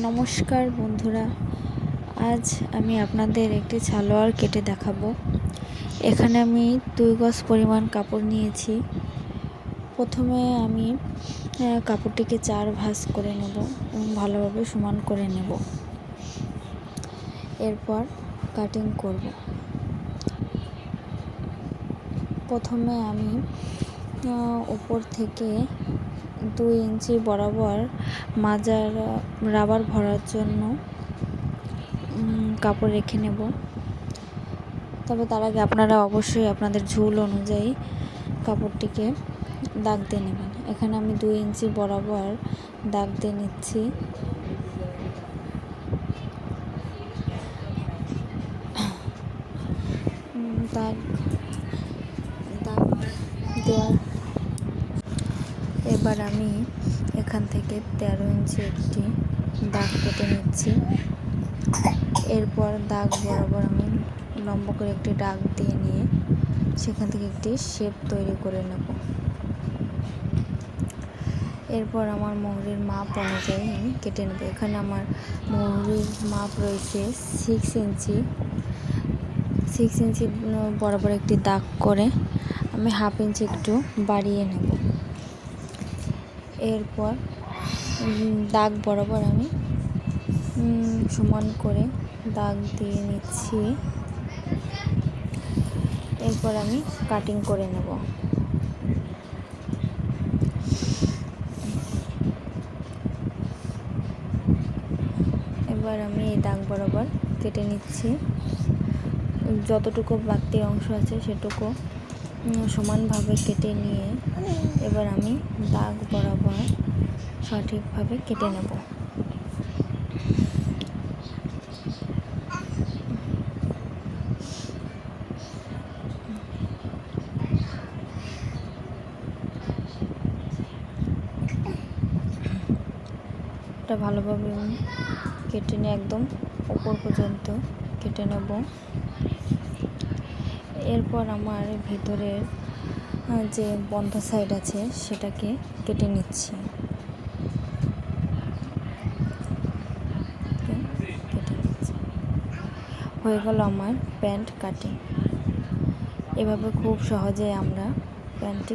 নমস্কার বন্ধুরা, আজ আমি আপনাদের একটি সালোয়ার কেটে দেখাবো। এখানে আমি 2 গজ পরিমাণ কাপড় নিয়েছি। প্রথমে আমি কাপড়টিকে 4 ভাঁজ করে নেব এবং ভালোভাবে সমান করে নেব। এরপর কাটিং করব। প্রথমে আমি উপর থেকে 2 ইঞ্চি বরাবর মাজার রাবার ভরার জন্য কাপড় রেখে নেব। তবে তার আগে আপনারা অবশ্যই আপনাদের ঝুল অনুযায়ী কাপড়টিকে দাগ দিয়ে নেবেন। এখানে আমি 2 ইঞ্চি বরাবর দাগ দিয়ে নিচ্ছি। দাগ দেওয়ার এবার আমি এখান থেকে 13 ইঞ্চি একটি দাগ কেটে নিচ্ছি। এরপর দাগ বরাবর আমি লম্বা করে একটি দাগ দিয়ে নিয়ে সেখান থেকে একটি শেপ তৈরি করে নেব। এরপর আমার মোহরির মাপ অনুযায়ী আমি কেটে নেব। এখানে আমার মোহরির মাপ রয়েছে 6 ইঞ্চি। 6 ইঞ্চি বরাবর একটি দাগ করে আমি হাফ ইঞ্চি একটু বাড়িয়ে নেব। এরপর দাগ বরাবর আমি সমান করে দাগ দিয়ে নিচ্ছি। এরপর আমি কাটিং করে নেব। এবার আমি এই দাগ বরাবর কেটে নিচ্ছি। যতটুকু বাড়তি অংশ আছে সেটুকু সমানভাবে কেটে নিয়ে এবার আমি দাগ বরাবর সঠিকভাবে কেটে নেব। এটা ভালোভাবে আমি কেটে নিয়ে একদম উপর পর্যন্ত কেটে নেব। এরপর আমার ভিতরের যে বন্ধ সাইড আছে সেটাকে কেটে নিচ্ছি। হয়ে গেল আমার প্যান্ট কাটিং। এভাবে খুব সহজে আমরা প্যান্টটি